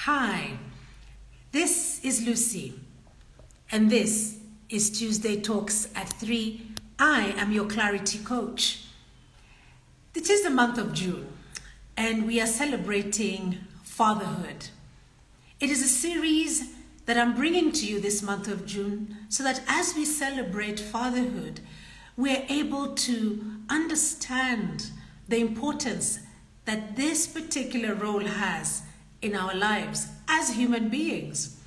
Hi, this is Lucy, and this is Tuesday Talks at 3. I am your clarity coach. It is the month of June, and we are celebrating fatherhood. It is a series that I'm bringing to you this month of June so that as we celebrate fatherhood, we're able to understand the importance that this particular role has in our lives as human beings.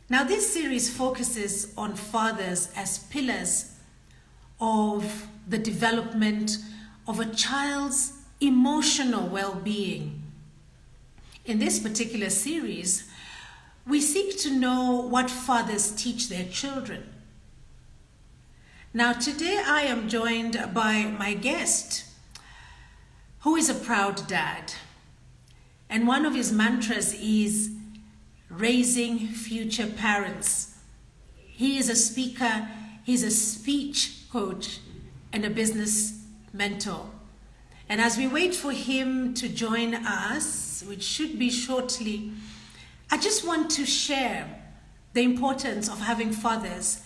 Now, this series focuses on fathers as pillars of the development of a child's emotional well-being. In this particular series, we seek to know what fathers teach their children. Now, today I am joined by my guest, who is a proud dad. And one of his mantras is raising future parents. He is a speaker, he's a speech coach, and a business mentor. And as we wait for him to join us, which should be shortly, I just want to share the importance of having fathers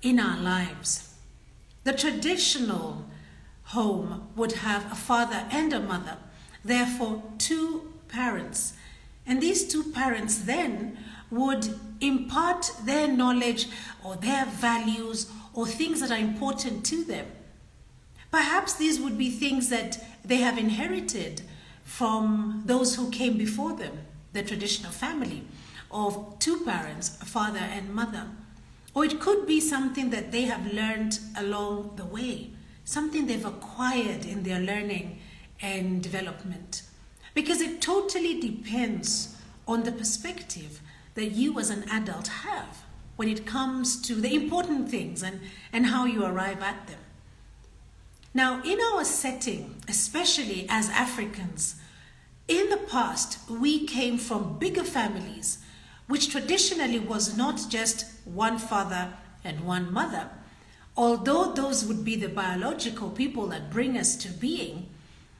in our lives. The traditional home would have a father and a mother, therefore two parents. And these two parents then would impart their knowledge or their values or things that are important to them. Perhaps these would be things that they have inherited from those who came before them, the traditional family of two parents, a father and mother. Or it could be something that they have learned along the way, something they've acquired in their learning and development. Because it totally depends on the perspective that you as an adult have when it comes to the important things and how you arrive at them. Now, in our setting, especially as Africans, in the past, we came from bigger families, which traditionally was not just one father and one mother. Although those would be the biological people that bring us to being,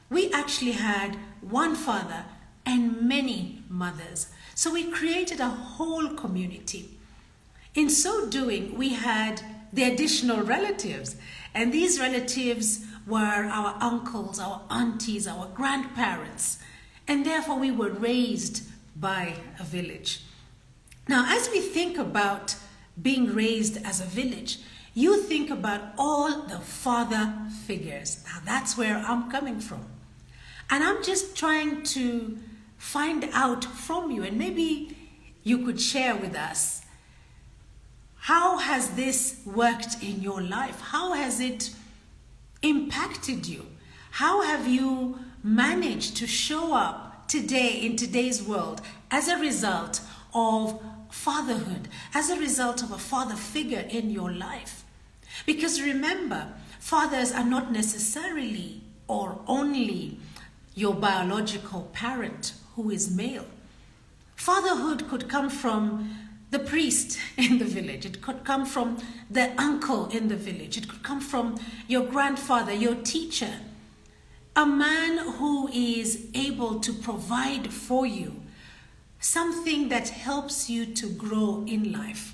we actually had one father and many mothers. So we created a whole community. In so doing, we had the additional relatives. And these relatives were our uncles, our aunties, our grandparents. And therefore we were raised by a village. Now, as we think about being raised as a village, you think about all the father figures. Now, that's where I'm coming from. And I'm just trying to find out from you, and maybe you could share with us, how has this worked in your life? How has it impacted you? How have you managed to show up today in today's world as a result of fatherhood, as a result of a father figure in your life? Because remember, fathers are not necessarily or only your biological parent who is male. Fatherhood could come from the priest in the village. It could come from the uncle in the village. It could come from your grandfather, your teacher. A man who is able to provide for you something that helps you to grow in life.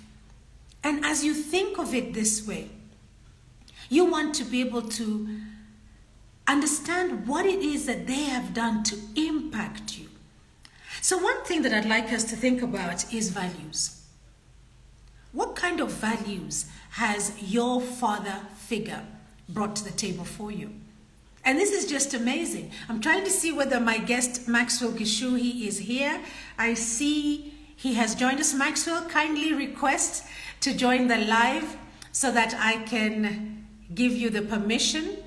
And as you think of it this way, you want to be able to understand what it is that they have done to impact you. So one thing that I'd like us to think about is values. What kind of values has your father figure brought to the table for you? And this is just amazing. I'm trying to see whether my guest Maxwell Gichuhi is here. I see he has joined us. Maxwell, kindly request to join the live so that I can give you the permission.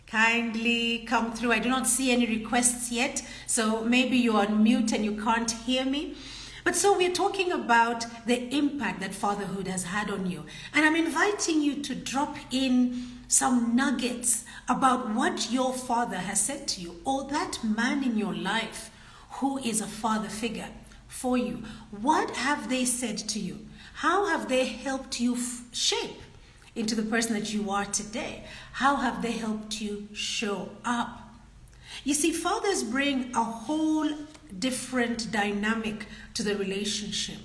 Kindly come through. I do not see any requests yet, so maybe you're on mute and you can't hear me. But so we're talking about the impact that fatherhood has had on you. And I'm inviting you to drop in some nuggets about what your father has said to you, or that man in your life who is a father figure for you. What have they said to you? How have they helped you shape into the person that you are today? How have they helped you show up? You see, fathers bring a whole different dynamic to the relationship.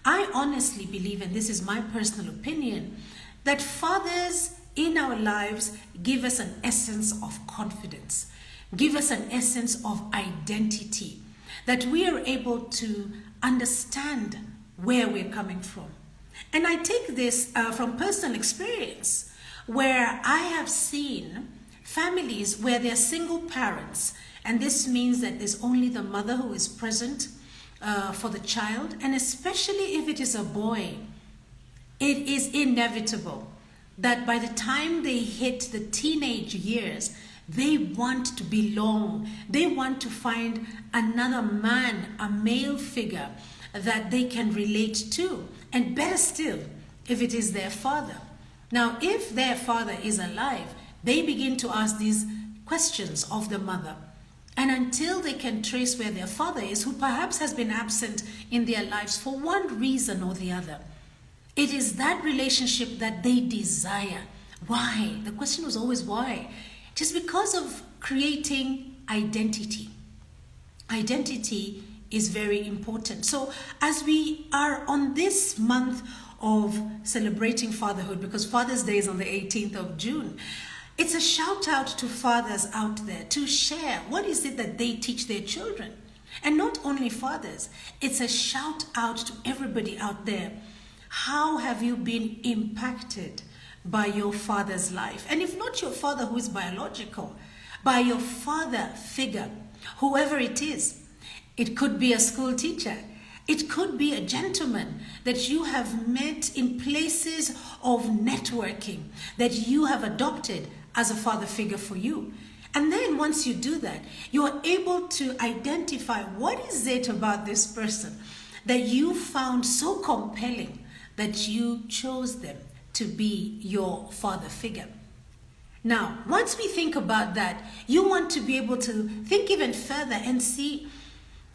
I honestly believe, and this is my personal opinion, that fathers in our lives give us an essence of confidence, give us an essence of identity, that we are able to understand where we're coming from. And I take this from personal experience, where I have seen families where they're single parents, and this means that there's only the mother who is present for the child, and especially if it is a boy, it is inevitable that by the time they hit the teenage years, they want to belong. They want to find another man, a male figure that they can relate to. And better still, if it is their father. Now, if their father is alive, they begin to ask these questions of the mother. And until they can trace where their father is, who perhaps has been absent in their lives for one reason or the other, it is that relationship that they desire. Why? The question was always why. Just because of creating identity. Identity is very important. So as we are on this month of celebrating fatherhood, because Father's Day is on the 18th of June, it's a shout out to fathers out there to share what is it that they teach their children. And not only fathers, it's a shout out to everybody out there. How have you been impacted by your father's life? And if not your father who is biological, by your father figure, whoever it is. It could be a school teacher. It could be a gentleman that you have met in places of networking that you have adopted as a father figure for you. And then once you do that, you are able to identify what is it about this person that you found so compelling that you chose them to be your father figure. Now, once we think about that, you want to be able to think even further and see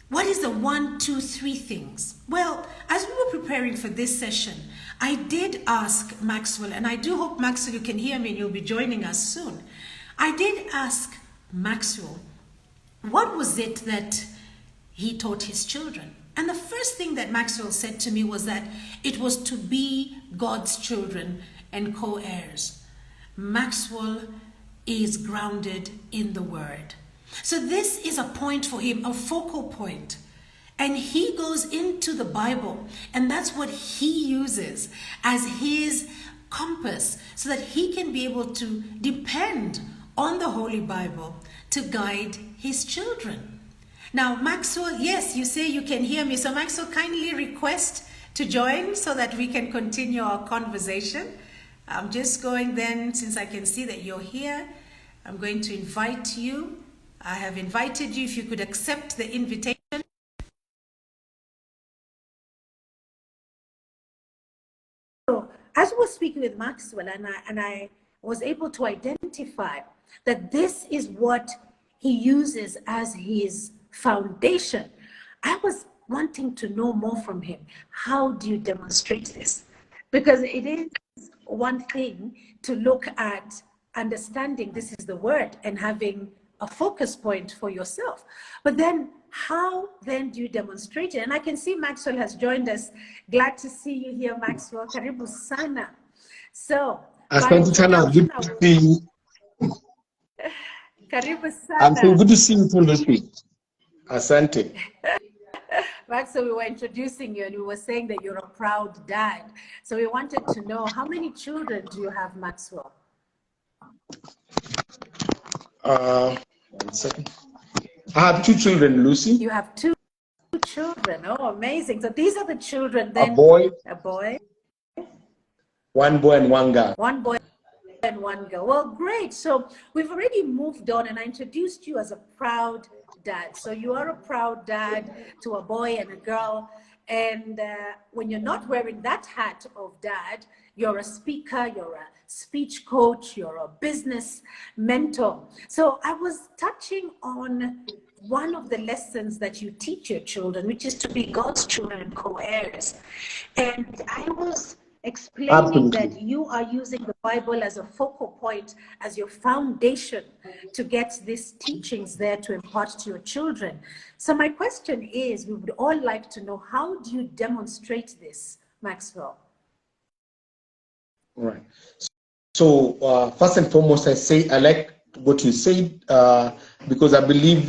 what is the 1, 2, 3 things. Well, as we were preparing for this session, I did ask Maxwell, and I do hope, Maxwell, you can hear me and you'll be joining us soon. I did ask Maxwell, what was it that he taught his children? And the first thing that Maxwell said to me was that it was to be God's children and co-heirs. Maxwell is grounded in the Word. So this is a point for him, a focal point. And he goes into the Bible, and that's what he uses as his compass so that he can be able to depend on the Holy Bible to guide his children. Now, Maxwell, yes, you say you can hear me. So Maxwell, kindly request to join so that we can continue our conversation. I'm just going then, since I can see that you're here, I'm going to invite you. I have invited you. If you could accept the invitation. So, as we were speaking with Maxwell, and I was able to identify that this is what he uses as his foundation, I was wanting to know more from him. How do you demonstrate this? Because it is one thing to look at understanding this is the Word and having a focus point for yourself. But then how then do you demonstrate it? And I can see Maxwell has joined us. Glad to see you here, Maxwell. Karibu sana. So, Asante sana, good to see you. Karibu sana. I'm so good to see you this week. Asante. Maxwell, we were introducing you and we were saying that you're a proud dad. So we wanted to know, how many children do you have, Maxwell? 1 second. I have 2 children, Lucy. You have 2 children. Oh, amazing. So these are the children then. A boy. 1 boy and 1 girl. 1 boy and 1 girl. Well, great. So we've already moved on and I introduced you as a proud dad. So you are a proud dad to a boy and a girl. And when you're not wearing that hat of dad, you're a speaker, you're a speech coach, you're a business mentor. So I was touching on one of the lessons that you teach your children, which is to be God's children and co-heirs. And I was explaining Absolutely. that you are using the Bible as a focal point, as your foundation to get these teachings there to impart to your children. So my question is, we would all like to know, how do you demonstrate this, Maxwell? Right. So first and foremost, I like what you said because I believe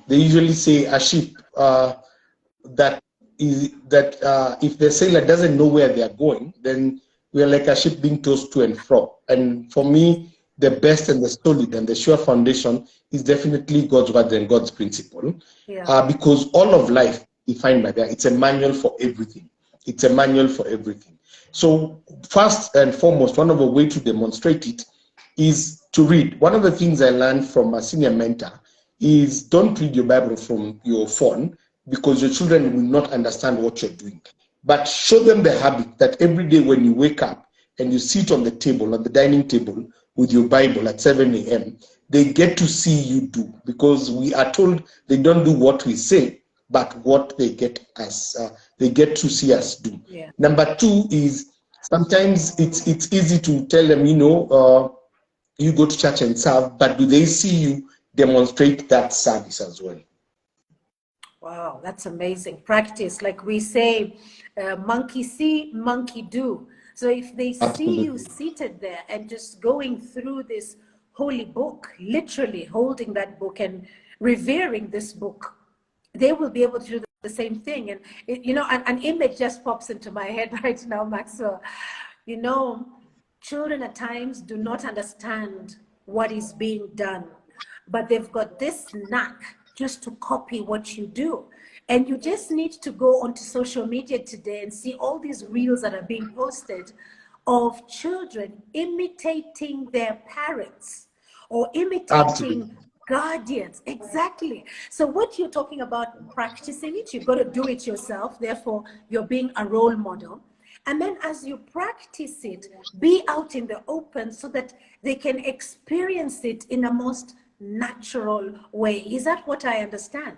they usually say a sheep that if the sailor doesn't know where they are going, then we are like a ship being tossed to and fro. And for me, the best and the solid and the sure foundation is definitely God's word and God's principle, because all of life defined by that. It's a manual for everything. It's a manual for everything. So first and foremost, one of the ways to demonstrate it is to read. One of the things I learned from a senior mentor is don't read your Bible from your phone, because your children will not understand what you're doing. But show them the habit that every day when you wake up and you sit on the table, on the dining table with your Bible at 7 a.m., they get to see you do, because we are told they don't do what we say, but what they get to see us do. Yeah. Number two is sometimes it's easy to tell them, you go to church and serve, but do they see you demonstrate that service as well? Wow, that's amazing. Practice, like we say, monkey see, monkey do. So if they see you Absolutely. seated there and just going through this holy book, literally holding that book and revering this book, they will be able to do the same thing. And, an image just pops into my head right now, Maxwell. Children at times do not understand what is being done, but they've got this knack just to copy what you do. And you just need to go onto social media today and see all these reels that are being posted of children imitating their parents or Absolutely. imitating guardians. Exactly. So what you're talking about, practicing it, you've got to do it yourself. Therefore, you're being a role model. And then as you practice it, be out in the open so that they can experience it in a most natural way. Is that what I understand?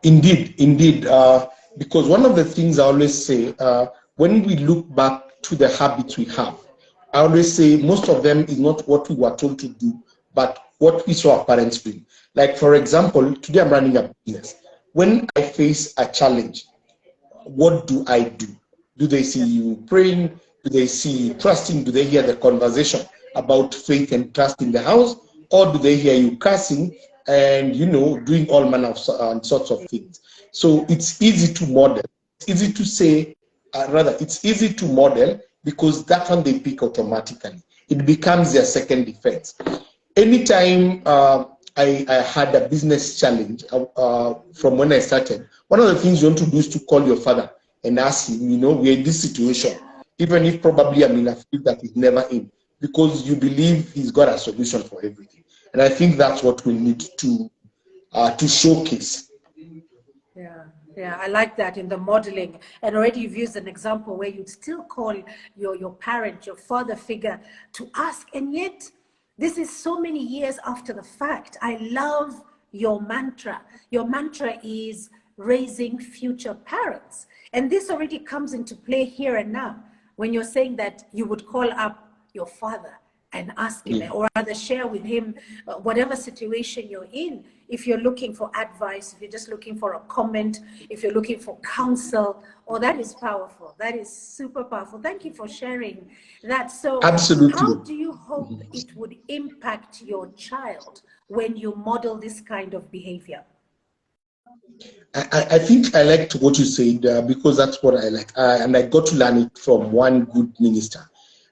Indeed. Because one of the things I always say, when we look back to the habits we have, I always say most of them is not what we were told to do, but what we saw our parents doing. Like, for example, today I'm running a business. When I face a challenge, what do I do? Do they see you praying? Do they see you trusting? Do they hear the conversation about faith and trust in the house? Or do they hear you cursing and, doing all manner of sorts of things? So it's easy to model. It's easy to say, it's easy to model, because that one they pick automatically. It becomes their second defense. Anytime I had a business challenge from when I started, one of the things you want to do is to call your father and ask him, we're in this situation, even if probably I'm in a field that he's never in, because you believe he's got a solution for everything. And I think that's what we need to showcase. Yeah, I like that in the modeling. And already you've used an example where you'd still call your parent, your father figure, to ask. And yet, this is so many years after the fact. I love your mantra. Your mantra is raising future parents. And this already comes into play here and now when you're saying that you would call up your father and ask him, or rather share with him whatever situation you're in. If you're looking for advice, if you're just looking for a comment, if you're looking for counsel, that is powerful. That is super powerful. Thank you for sharing that. So how Absolutely. do you hope it would impact your child when you model this kind of behavior? I think I liked what you said because that's what I like. And I got to learn it from one good minister,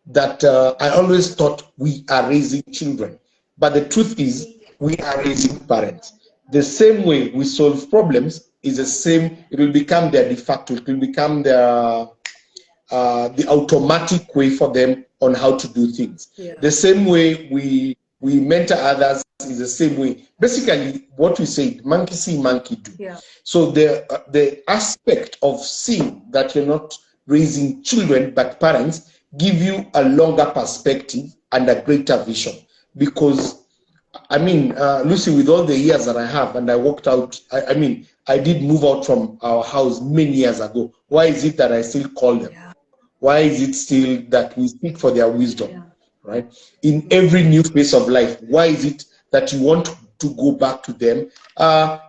that I always thought we are raising children. But the truth is, we are raising parents. The same way we solve problems is the same. It will become their de facto. It will become the automatic way for them on how to do things. Yeah. The same way we mentor others is the same way. Basically, what we said, monkey see, monkey do. Yeah. So the aspect of seeing that you're not raising children but parents give you a longer perspective and a greater vision, because I mean, Lucy, with all the years that I have, and I walked out, I mean, I did move out from our house many years ago. Why is it that I still call them? Yeah. Why is it still that we seek for their wisdom, Yeah. right? In every new phase of life, why is it that you want to go back to them?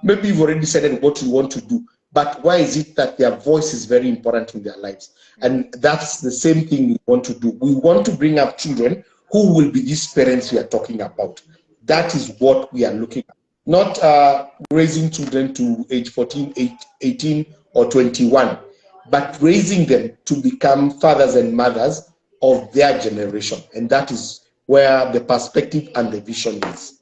Maybe you've already decided what you want to do, but why is it that their voice is very important in their lives? And that's the same thing we want to do. We want to bring up children who will be these parents we are talking about. That is what we are looking at. Not raising children to age 14, 18, or 21, but raising them to become fathers and mothers of their generation. And that is where the perspective and the vision is.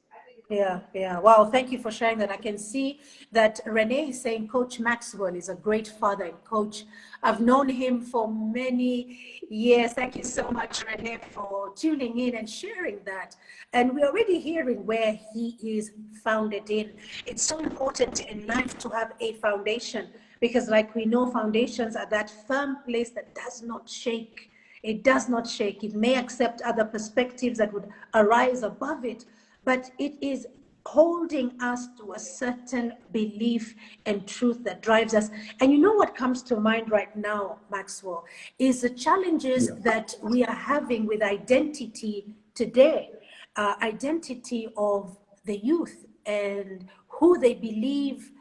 Yeah, yeah. Wow, thank you for sharing that. I can see that Renee is saying Coach Maxwell is a great father and coach. I've known him for many years. Thank you so much, Renee, for tuning in and sharing that. And we're already hearing where he is founded in. It's so important in life to have a foundation because, like we know, foundations are that firm place that does not shake. It does not shake. It may accept other perspectives that would arise above it, but it is holding us to a certain belief and truth that drives us. And you know what comes to mind right now, Maxwell, is the challenges that we are having with identity today, identity of the youth and who they believe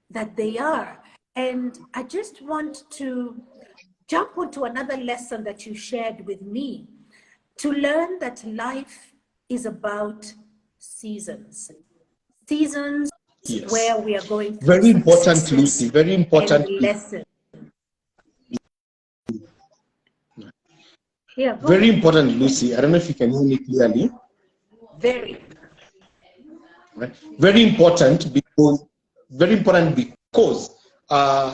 that they are. And I just want to jump onto another lesson that you shared with me to learn that life is about seasons. Seasons Yes. where we are going through Very important, Lucy. successes Very and important. lessons. Yeah, go Very ahead. important, Lucy. I don't know if you can hear me clearly. Very. Right? Very important because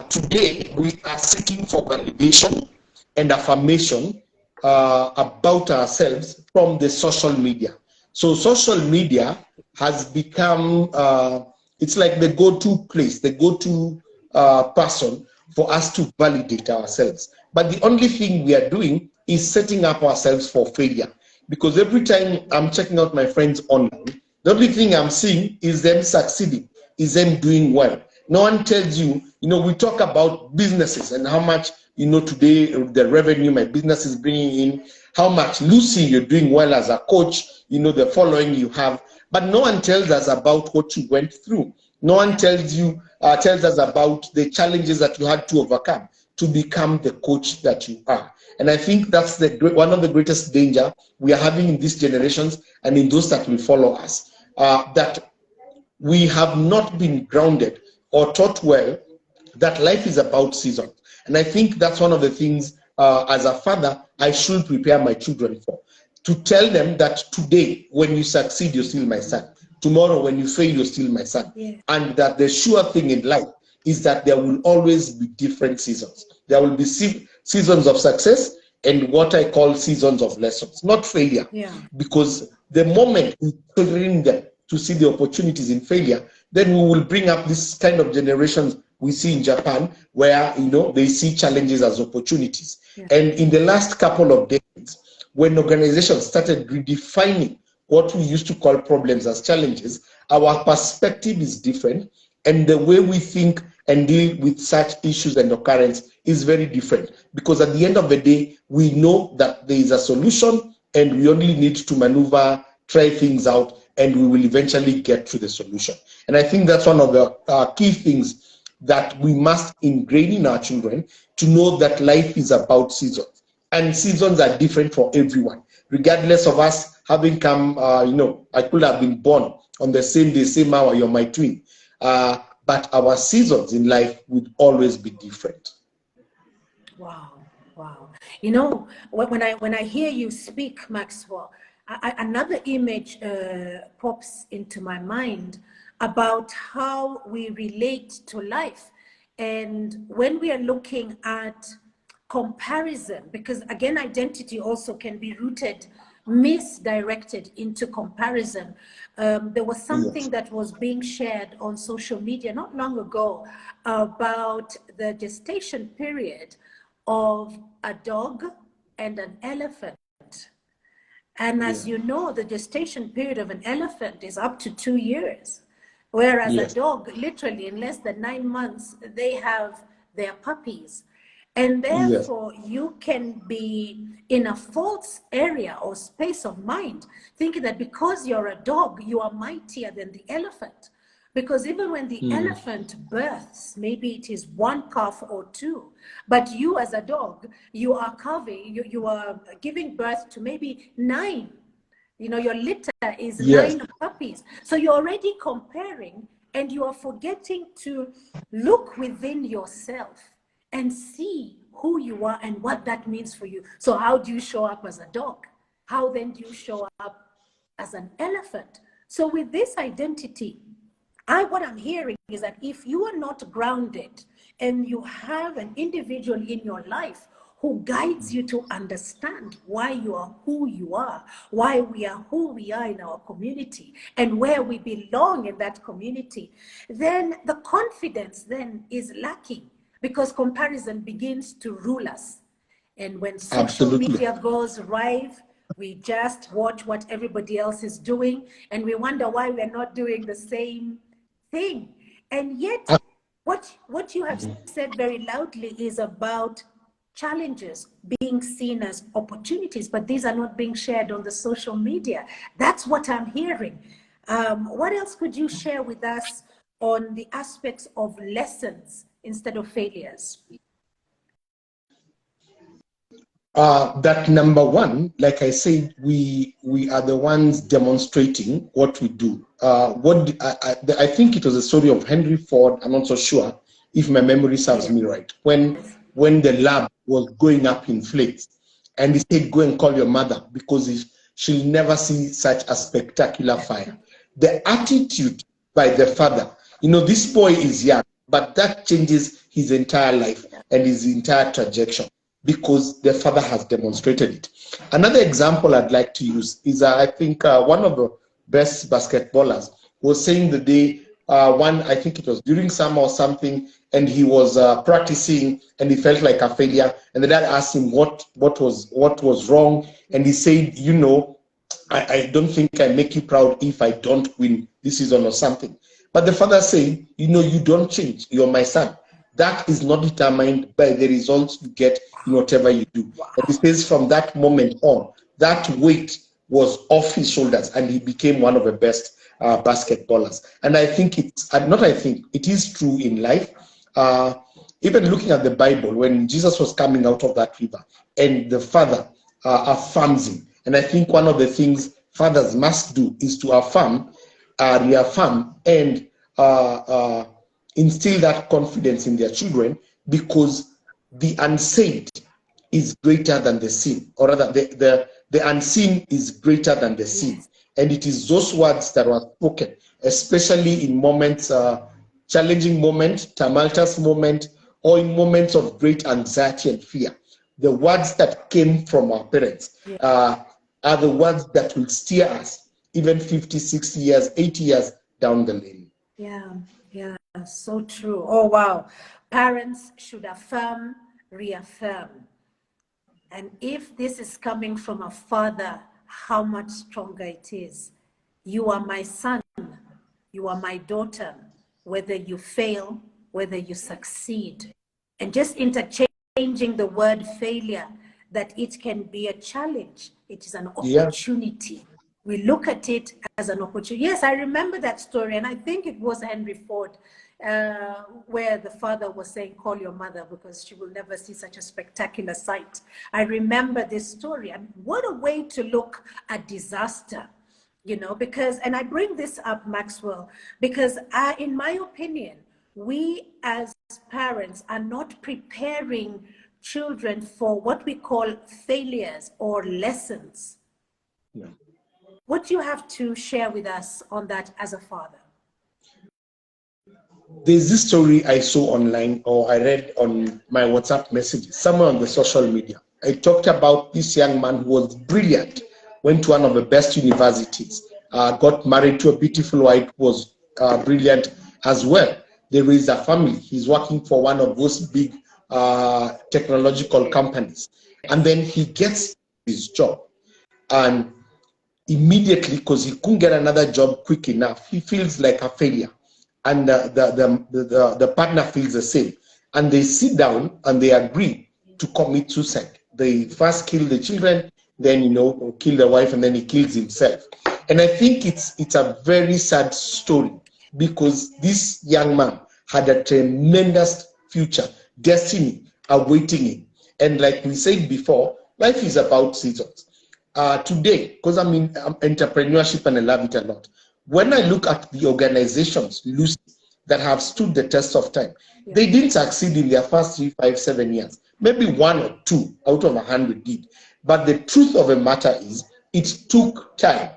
today we are seeking for validation and affirmation about ourselves from the social media. So social media has become it's like the go-to place, the go-to person for us to validate ourselves. But the only thing we are doing is setting up ourselves for failure. Because every time I'm checking out my friends online, the only thing I'm seeing is them succeeding, is them doing well. No one tells you, we talk about businesses and how much, today the revenue my business is bringing in, how much, Lucy, you're doing well as a coach, the following you have. But no one tells us about what you went through. No one tells us about the challenges that you had to overcome to become the coach that you are. And I think that's one of the greatest danger we are having in these generations and in those that will follow us, that we have not been grounded or taught well that life is about seasons. And I think that's one of the things as a father I should prepare my children for. To tell them that today, when you succeed, you're still my son. Tomorrow, when you fail, you're still my son. Yeah. And that the sure thing in life is that there will always be different seasons. There will be seasons of success and what I call seasons of lessons, not failure. Yeah. Because the moment we train them to see the opportunities in failure, then we will bring up this kind of generations we see in Japan, where they see challenges as opportunities. Yeah. And in the last couple of decades, when organizations started redefining what we used to call problems as challenges, our perspective is different, and the way we think and deal with such issues and occurrence is very different. Because at the end of the day, we know that there is a solution, and we only need to maneuver, try things out, and we will eventually get to the solution. And I think that's one of the key things that we must ingrain in our children, to know that life is about seasons. And seasons are different for everyone, regardless of us having come, I could have been born on the same day, same hour, you're my twin. But our seasons in life would always be different. Wow, wow. When I hear you speak, Maxwell, another image pops into my mind about how we relate to life. And when we are looking at comparison, because again, identity also can be rooted, misdirected into comparison. There was something that was being shared on social media not long ago about the gestation period of a dog and an elephant. And as you know, the gestation period of an elephant is up to 2 years. Whereas a dog, literally in less than 9 months, they have their puppies. And therefore, you can be in a false area or space of mind, thinking that because you're a dog, you are mightier than the elephant. Because even when the elephant births, maybe it is 1 calf or 2, but you as a dog, you are calving, you are giving birth to maybe 9. You know, your litter is 9 puppies. So you're already comparing, and you are forgetting to look within yourself and see who you are and what that means for you. So how do you show up as a dog? How then do you show up as an elephant? So with this identity, what I'm hearing is that if you are not grounded and you have an individual in your life who guides you to understand why you are who you are, why we are who we are in our community, and where we belong in that community, then the confidence then is lacking, because comparison begins to rule us. And when social media goes live, we just watch what everybody else is doing, and we wonder why we're not doing the same thing. And yet, what you have said very loudly is about challenges being seen as opportunities, but these are not being shared on the social media. That's what I'm hearing. What else could you share with us on the aspects of lessons instead of failures? That number one, like I said, we are the ones demonstrating what we do. I think it was a story of Henry Ford. I'm not so sure if my memory serves me right. When the lab was going up in flames, and he said, "Go and call your mother, because she'll never see such a spectacular fire." The attitude by the father, you know, this boy is young, but that changes his entire life and his entire trajectory, because the father has demonstrated it. Another example I'd like to use is, I think one of the best basketballers was saying the day, I think it was during summer or something, and he was practicing, and he felt like a failure. And the dad asked him what was wrong, and he said, "You know, I don't think I make you proud if I don't win this season or something." But the father said, "You know, you don't change. You're my son. That is not determined by the results you get in whatever you do." And he says from that moment on, that weight was off his shoulders, and he became one of the best basketballers. And I think it is true in life. Even looking at the Bible, when Jesus was coming out of that river, and the father affirms him. And I think one of the things fathers must do is to affirm, reaffirm, and instill that confidence in their children, because the unsaid is greater than the sin, or rather the unseen is greater than the sin. And it is those words that were spoken, especially in moments, challenging moments, tumultuous moments, or in moments of great anxiety and fear. The words that came from our parents are the words that will steer us even 50, 60 years, 80 years down the lane. Yeah, so true. Oh, wow. Parents should affirm, reaffirm. And if this is coming from a father, how much stronger it is. You are my son. You are my daughter. Whether you fail, whether you succeed. And just interchanging the word failure, that it can be a challenge. It is an opportunity. We look at it as an opportunity. Yes, I remember that story, and I think it was Henry Ford, where the father was saying, "Call your mother, because she will never see such a spectacular sight." I remember this story. And what a way to look at disaster, you know, because, and I bring this up, Maxwell, because in my opinion, we as parents are not preparing children for what we call failures or lessons. Yeah. What do you have to share with us on that as a father? There's this story I saw online, or I read on my WhatsApp messages, somewhere on the social media. I talked about this young man who was brilliant, went to one of the best universities, got married to a beautiful wife who was brilliant as well. They raised a family. He's working for one of those big technological companies. And then he gets his job. And immediately, because he couldn't get another job quick enough, he feels like a failure. And the partner feels the same. And they sit down and they agree to commit suicide. They first kill the children, then, kill the wife, and then he kills himself. And I think it's a very sad story, because this young man had a tremendous future, destiny awaiting him. And like we said before, life is about seasons. Today, because I'm in entrepreneurship and I love it a lot, when I look at the organizations, Lucy, that have stood the test of time, they didn't succeed in their first 3, 5, 7 years. Maybe 1 or 2 out of 100 did. But the truth of the matter is, it took time.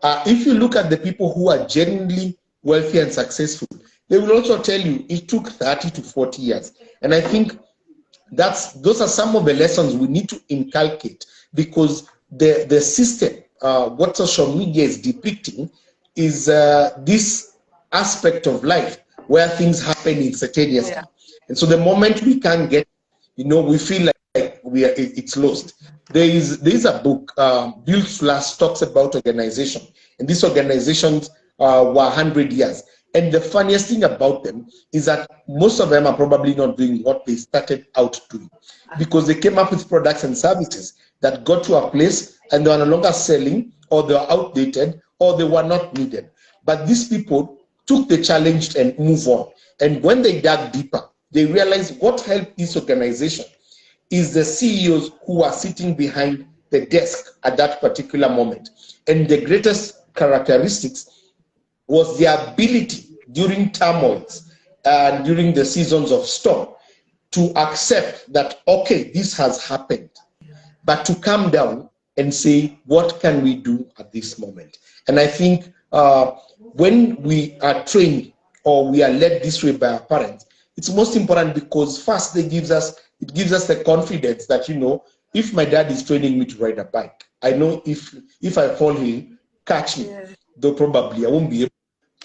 If you look at the people who are genuinely wealthy and successful, they will also tell you it took 30 to 40 years. And I think those are some of the lessons we need to inculcate, because the system, what social media is depicting, is this aspect of life where things happen in certain years. Yeah. And so the moment we can't get, we feel like it's lost. There is a book, Build to Last, talks about organization, and these organizations were 100 years. And the funniest thing about them is that most of them are probably not doing what they started out doing, because they came up with products and services that got to a place and they are no longer selling, or they are outdated, or they were not needed. But these people took the challenge and moved on. And when they dug deeper, they realized what helped this organization is the CEOs who are sitting behind the desk at that particular moment. And the greatest characteristics was their ability during turmoils and during the seasons of storm to accept that, okay, this has happened, but to calm down and say, what can we do at this moment? And I think when we are trained or we are led this way by our parents, it's most important, because first it gives us the confidence that, if my dad is training me to ride a bike, I know if I fall, he'll catch me, though probably I won't be able.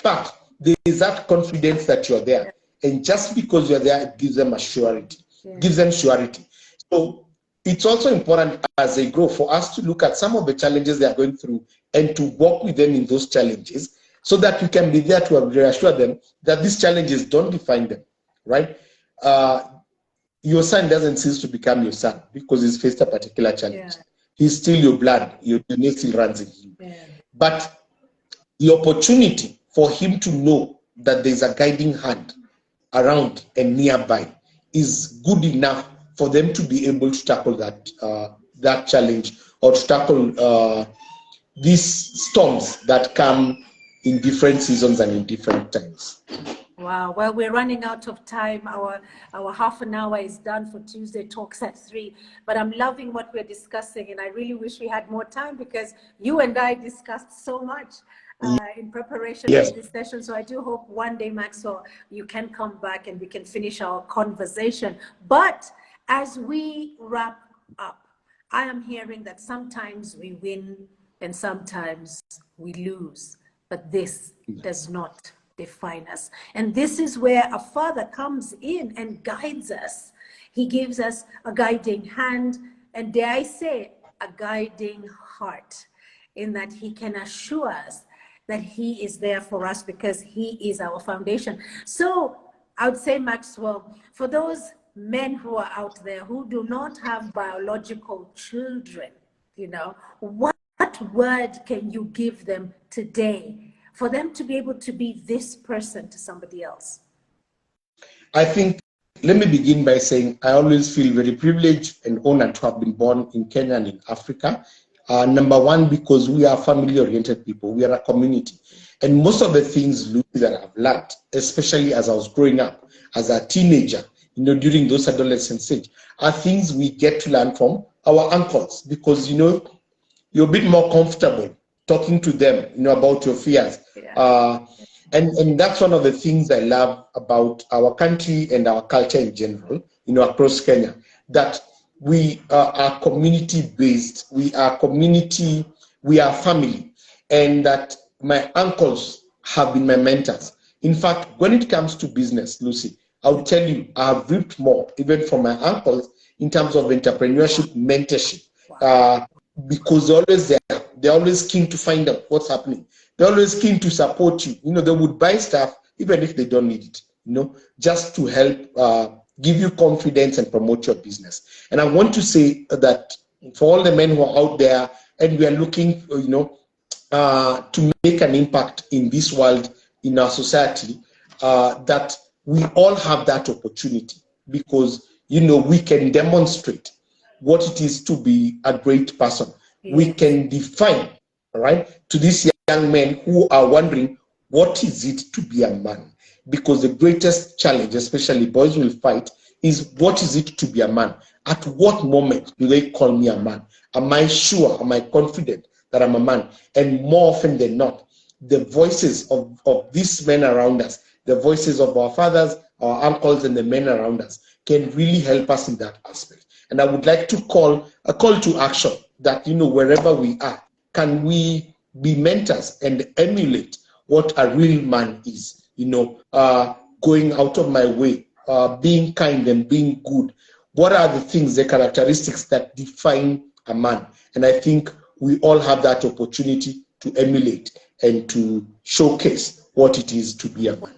But there is that confidence that you're there. And just because you're there, it gives them a surety, gives them surety. So it's also important as they grow for us to look at some of the challenges they are going through and to work with them in those challenges, so that we can be there to reassure them that these challenges don't define them, right? Your son doesn't cease to become your son because he's faced a particular challenge. He's still your blood, your DNA still runs in him. But the opportunity for him to know that there's a guiding hand around and nearby is good enough for them to be able to tackle that challenge, or to tackle these storms that come in different seasons and in different times. Wow. Well, we're running out of time. Our half an hour is done for Tuesday Talks at 3. But I'm loving what we're discussing, and I really wish we had more time, because you and I discussed so much in preparation for this session. So I do hope one day, Maxwell, you can come back and we can finish our conversation. But as we wrap up, I am hearing that sometimes we win and sometimes we lose, but this does not define us. And this is where a father comes in and guides us. He gives us a guiding hand, and dare I say, a guiding heart, in that he can assure us that he is there for us because he is our foundation. So I would say, Maxwell, for those men who are out there who do not have biological children, what word can you give them today for them to be able to be this person to somebody else? I think, let me begin by saying I always feel very privileged and honored to have been born in Kenya and in Africa. Number one, because we are family-oriented people. We are a community. And most of the things, Lucy, that I've learned, especially as I was growing up, as a teenager, during those adolescent stage, are things we get to learn from our uncles, because, you're a bit more comfortable talking to them, about your fears. And that's one of the things I love about our country and our culture in general, across Kenya, that we are community-based, we are community, we are family, and that my uncles have been my mentors. In fact, when it comes to business, Lucy, I'll tell you, I have reaped more, even from my uncles, in terms of entrepreneurship, mentorship. because they're always there. They're always keen to find out what's happening. They're always keen to support you. They would buy stuff even if they don't need it, just to help give you confidence and promote your business. And I want to say that for all the men who are out there and we are looking, to make an impact in this world, in our society, that we all have that opportunity because, we can demonstrate what it is to be a great person. Yes. We can define, all right, to these young men who are wondering, what is it to be a man? Because the greatest challenge, especially boys will fight, is what is it to be a man? At what moment do they call me a man? Am I sure? Am I confident that I'm a man? And more often than not, the voices of these men around us, the voices of our fathers, our uncles, and the men around us can really help us in that aspect. And I would like to call a call to action that, wherever we are, can we be mentors and emulate what a real man is? Going out of my way, being kind and being good. What are the things, the characteristics that define a man? And I think we all have that opportunity to emulate and to showcase what it is to be a man.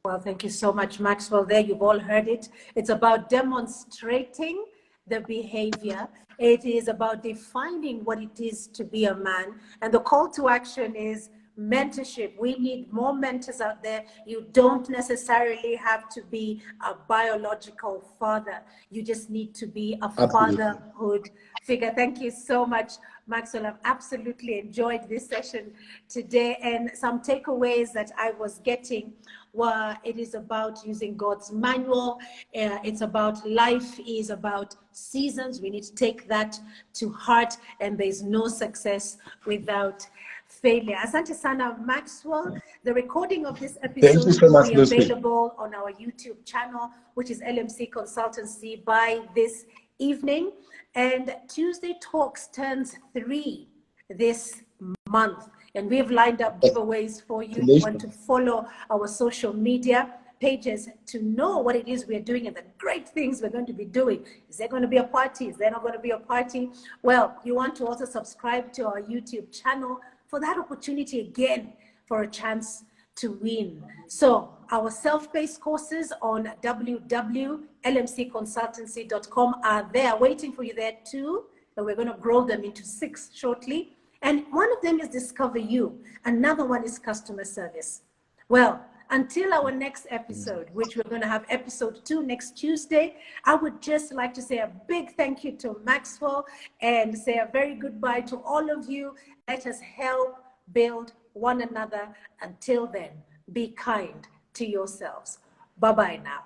Well, thank you so much, Maxwell. There, you've all heard it. It's about demonstrating the behavior. It is about defining what it is to be a man. And the call to action is mentorship. We need more mentors out there. You don't necessarily have to be a biological father. You just need to be a fatherhood figure. Thank you so much, Maxwell. I've absolutely enjoyed this session today, and some takeaways that I was getting were it is about using God's manual. It's about life is about seasons. We need to take that to heart, and there's no success without failure. Asante sana, Maxwell. The recording of this episode will be available on our YouTube channel, which is LMC Consultancy, by this evening. And Tuesday Talks turns 3 this month. And we have lined up giveaways for you. You want to follow our social media pages to know what it is we're doing and the great things we're going to be doing. Is there going to be a party? Is there not going to be a party? Well, you want to also subscribe to our YouTube channel for that opportunity again, for a chance to win. So our self-paced courses on www.lmcconsultancy.com are there waiting for you there too. And we're going to grow them into 6 shortly. And one of them is Discover You. Another one is Customer Service. Well, until our next episode, which we're going to have episode 2 next Tuesday, I would just like to say a big thank you to Maxwell and say a very goodbye to all of you. Let us help build one another. Until then, be kind to yourselves. Bye-bye now.